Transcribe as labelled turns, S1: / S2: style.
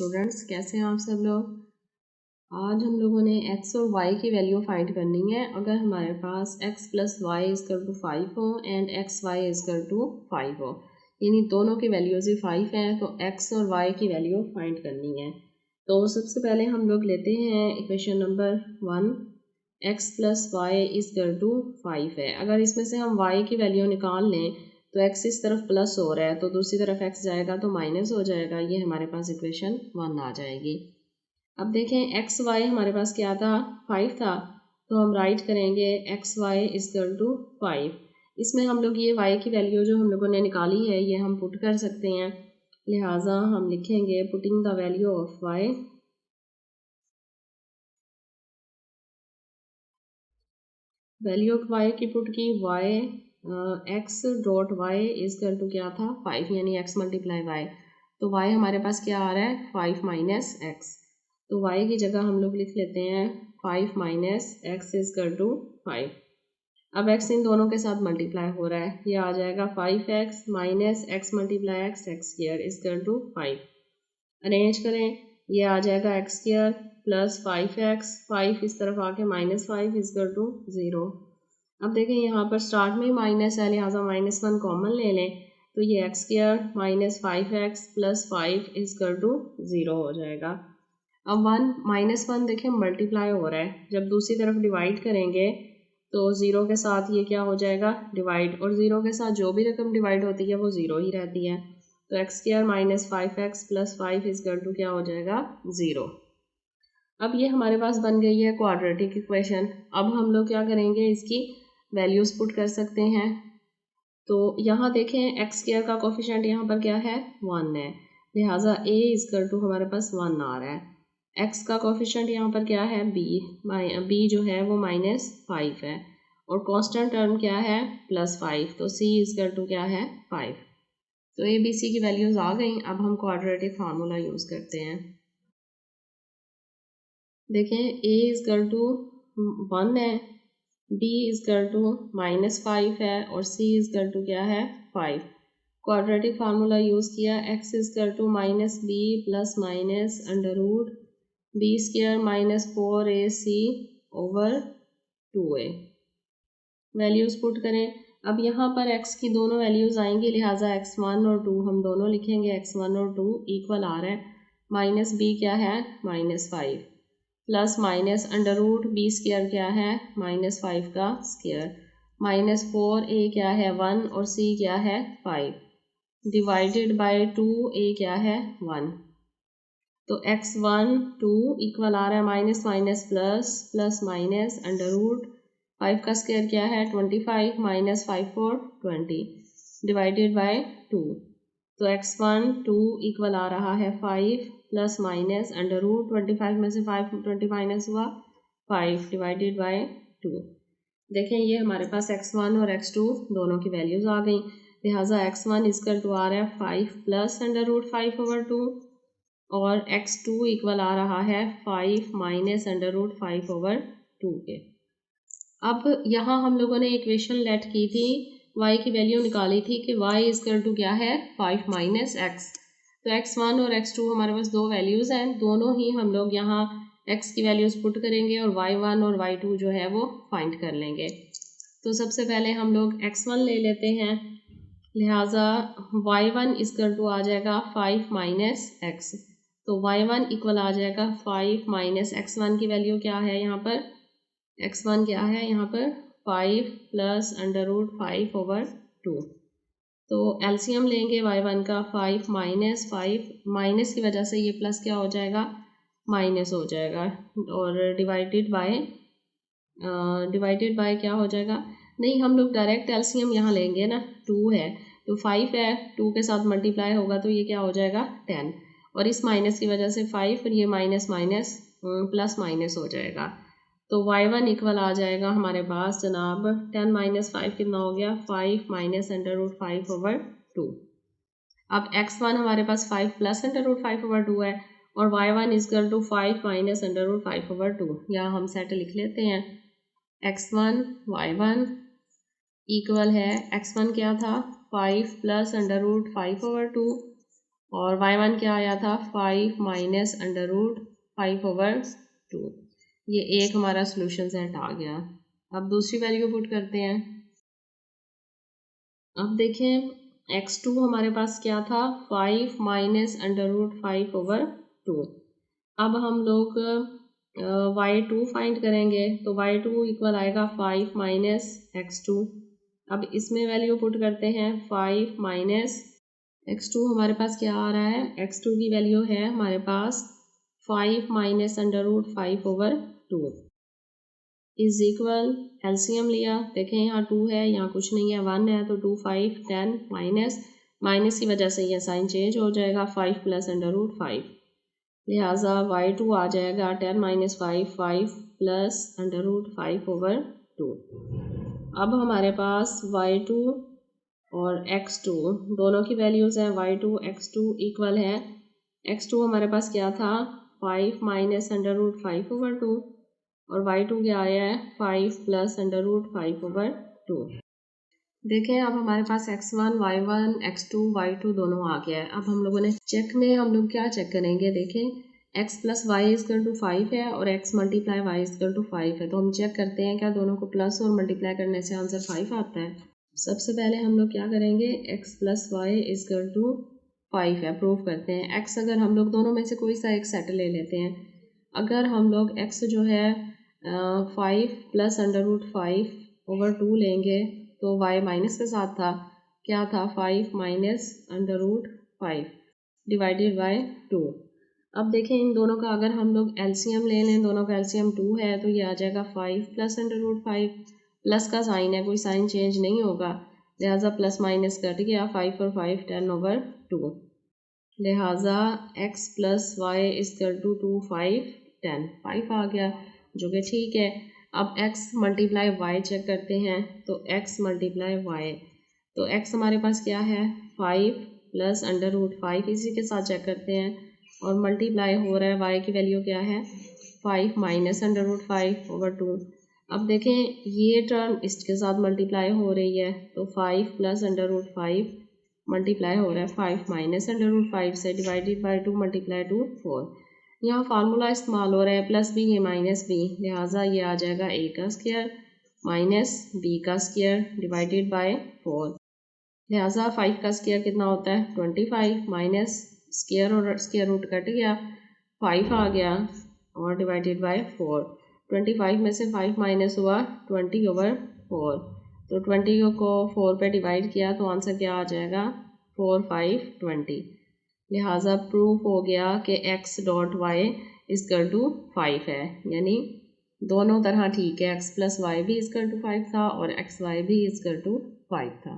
S1: Students, कैसे हैं आप सब लोग। आज हम लोगों ने x और y की वैल्यू फाइंड करनी है। अगर हमारे पास x plus y is equal to 5 हो and x y is equal to 5 हो, यानी दोनों की वैल्यूज ही 5 हैं, तो x और y की वैल्यू फाइंड करनी है। तो सबसे पहले हम लोग लेते हैं equation number 1, x plus y is equal to 5 है। अगर इसमें से हम y की वैल्यू निकाल लें तो x इस तरफ प्लस हो रहा है तो दूसरी तरफ x जाएगा तो माइनस हो जाएगा। ये हमारे पास इक्वेशन 1 आ जाएगी। अब देखें एक्स वाई हमारे पास क्या था, 5 था, तो हम राइट करेंगे एक्स वाई इजकल टू 5। इसमें हम लोग ये y की वैल्यू जो हम लोगों ने निकाली है ये हम पुट कर सकते हैं, लिहाजा हम लिखेंगे putting the value of y, value of y की पुट की y x dot y is equal to क्या था 5, यानी x मल्टीप्लाई y। तो y हमारे पास क्या आ रहा है 5 माइनस एक्स, तो y की जगह हम लोग लिख लेते हैं 5 माइनस एक्स इजकल टू 5। अब x इन दोनों के साथ मल्टीप्लाई हो रहा है, ये आ जाएगा 5x minus x multiply x square is equal to 5। Arrange करें, ये आ जाएगा एक्स स्क्वायर प्लस 5x, 5 इस तरफ आके माइनस 5 इजकल टू 0। अब देखें यहाँ पर स्टार्ट में माइनस है, लिहाजा -1 कॉमन ले लें, तो ये x square minus 5x plus 5 is equal to 0 हो जाएगा। अब -1 देखें मल्टीप्लाई हो रहा है, जब दूसरी तरफ डिवाइड करेंगे तो 0 के साथ ये क्या हो जाएगा डिवाइड, और 0 के साथ जो भी रकम डिवाइड होती है वो 0 ही रहती है। तो x square minus 5x plus 5 is equal to क्या हो जाएगा 0। अब ये हमारे पास बन गई है क्वाड्रेटिक इक्वेशन। अब हम लोग क्या करेंगे, इसकी वैल्यूज पुट कर सकते हैं। तो यहाँ देखें एक्स स्क्वायर का कोफिशिएंट यहाँ पर क्या है 1 है, लिहाजा a इजकल टू हमारे पास 1 आ रहा है। x का कोफिशिएंट यहाँ पर क्या है b जो है वो -5 है, और कांस्टेंट टर्म क्या है +5, तो c इजकल टू क्या है 5। तो ए बी सी की वैल्यूज आ गई। अब हम क्वाड्रेटिक फार्मूला यूज करते हैं। देखें a इजकल टू 1 है, b इजकल टू -5 है, और c इजकल टू क्या है 5। क्वाड्रेटिक फार्मूला यूज किया, x is equal to -b plus minus under root b square -4ac over 2a। Values put करें। अब यहाँ पर x की दोनों वैल्यूज आएंगी, लिहाजा x1 और 2 हम दोनों लिखेंगे। x1 और 2 इक्वल आ रहा है, माइनस b क्या है -5 plus minus under root b square क्या है -5 का स्क्वायर, -4a क्या है 1 और c क्या है 5, डिवाइडेड बाय 2a क्या है 1। तो x1 2 इक्वल आ रहा है minus minus plus plus minus under root 5 का स्क्वायर क्या है 25 माइनस 5 4 20 डिवाइडेड बाय 2। तो x1 2 इक्वल आ रहा है 5 प्लस माइनस अंडर रूट 25 में से 20 माइनस हुआ 5 डिवाइडेड बाय 2। देखें ये हमारे पास x1 और x2 दोनों की वैल्यूज आ गई, लिहाजा x1 इजकल टू आ रहा है 5 प्लस अंडर रूट 5 ओवर 2, और x2 इक्वल आ रहा है 5 माइनस अंडर रूट 5 ओवर 2 के। अब यहाँ हम लोगों ने इक्वेशन लेट की थी, y की वैल्यू निकाली थी कि y इजकल टू क्या है 5 माइनस एक्स। तो x1 और x2 हमारे पास दो वैल्यूज़ हैं, दोनों ही हम लोग यहाँ x की वैल्यूज़ पुट करेंगे और y1 और y2 जो है वो फाइंड कर लेंगे। तो सबसे पहले हम लोग x1 ले लेते हैं, लिहाजा y1 इजकल टू आ जाएगा 5 माइनस एक्स। तो y1 इक्वल आ जाएगा 5 माइनस x1 की वैल्यू क्या है यहाँ पर, x1 क्या है यहाँ पर 5 प्लस अंडर रूट 5 ओवर 2। तो एलसीएम लेंगे y1 का, 5 माइनस 5 माइनस की वजह से ये प्लस क्या हो जाएगा माइनस हो जाएगा, और डिवाइडेड बाय क्या हो जाएगा, नहीं हम लोग डायरेक्ट एलसीएम यहाँ लेंगे ना, 2 है तो 5 है, 2 के साथ मल्टीप्लाई होगा तो ये क्या हो जाएगा 10, और इस माइनस की वजह से 5 और ये माइनस माइनस प्लस माइनस हो जाएगा। तो y1 इक्वल आ जाएगा हमारे पास जनाब 10 माइनस 5 कितना हो गया 5 माइनस अंडर रूट 5 ओवर 2। अब x1 हमारे पास 5 प्लस अंडर रूट 5 ओवर 2 है, और y1 is equal to 5 minus under root 5 over 2। यहाँ हम सेट लिख लेते हैं, x1 y1 इक्वल है x1 क्या था 5 प्लस अंडर रूट 5 ओवर 2, और y1 क्या आया था 5 माइनस अंडर रूट 5/2। ये एक हमारा सोल्यूशन सेट आ गया। अब दूसरी वैल्यू पुट करते हैं। अब देखें x2 हमारे पास क्या था 5 माइनस अंडर रूट 5/2। अब हम लोग y2 फाइंड करेंगे तो y2 इक्वल आएगा 5 माइनस x2। अब इसमें वैल्यू पुट करते हैं 5 माइनस x2 हमारे पास क्या आ रहा है x2 की वैल्यू है हमारे पास 5 minus under root 5/2 is equal LCM लिया। देखें यहाँ 2 है यहाँ कुछ नहीं है 1 है तो 2 5 10 माइनस की वजह से ये साइन चेंज हो जाएगा 5 प्लस अंडर रूट 5 लिहाजा y2 आ जाएगा 10 माइनस 5 प्लस अंडर रूट 5/2। अब हमारे पास y2 और x2 दोनों की वैल्यूज़ हैं y2 x2 इक्वल है x2 हमारे पास क्या था 5 माइनस अंडर रूट 5/2 और y2 क्या आया है 5 प्लस अंडर रूट 5/2। देखें अब हमारे पास x1 y1 x2 y2 दोनों आ गया है। अब हम लोगों ने चेक में हम लोग क्या चेक करेंगे देखें x plus y is equal to 5 है और x multiply y is equal to 5 है तो हम चेक करते हैं क्या दोनों को प्लस और मल्टीप्लाई करने से आंसर 5 आता है। सबसे पहले हम लोग क्या करेंगे x plus y is equal to 5 है प्रूव करते हैं। x अगर हम लोग दोनों में से कोई सा एक सेट ले लेते हैं अगर हम लोग x जो है 5 प्लस अंडर रूट 5/2 लेंगे तो y माइनस के साथ था क्या था 5 minus under root 5 divided by 2। अब देखें इन दोनों का अगर हम लोग एलसीएम ले लें दोनों का एलसीएम 2 है तो ये आ जाएगा 5 प्लस अंडर रूट 5 प्लस का साइन है कोई साइन चेंज नहीं होगा लिहाजा प्लस माइनस कट गया 5 और 5 10/2 लिहाजा x plus y is equal to 2 5 10 5 आ गया जो कि ठीक है। अब x मल्टीप्लाई वाई चेक करते हैं तो x मल्टीप्लाई वाई तो x हमारे पास क्या है 5 प्लस अंडर रूट 5 इसी के साथ चेक करते हैं और मल्टीप्लाई हो रहा है y की वैल्यू क्या है 5 माइनस अंडर रूट 5/2। अब देखें ये टर्म इसके साथ मल्टीप्लाई हो रही है तो 5 प्लस अंडर रूट 5 मल्टीप्लाई हो रहा है 5 माइनस अंडर रूट 5 से डिवाइडेड बाई 2 मल्टीप्लाई टू 4। यहाँ फार्मूला इस्तेमाल हो रहा है प्लस बी है माइनस बी लिहाजा ये आ जाएगा a का स्क्वायर माइनस b का स्क्वायर डिवाइडेड बाय 4 लिहाजा 5 का स्क्वायर कितना होता है 25 माइनस स्क्वायर और स्क्वायर रूट कट गया 5 आ गया और डिवाइडेड बाय 4 25 में से 5 माइनस हुआ 20/4 तो 20 को 4 पे डिवाइड किया तो आंसर क्या आ जाएगा 4 5 20 लिहाजा प्रूफ हो गया कि x dot y is equal to 5 है यानी दोनों तरह ठीक है x प्लस वाई भी इजकल टू 5 था और x वाई भी इजकल टू 5 था।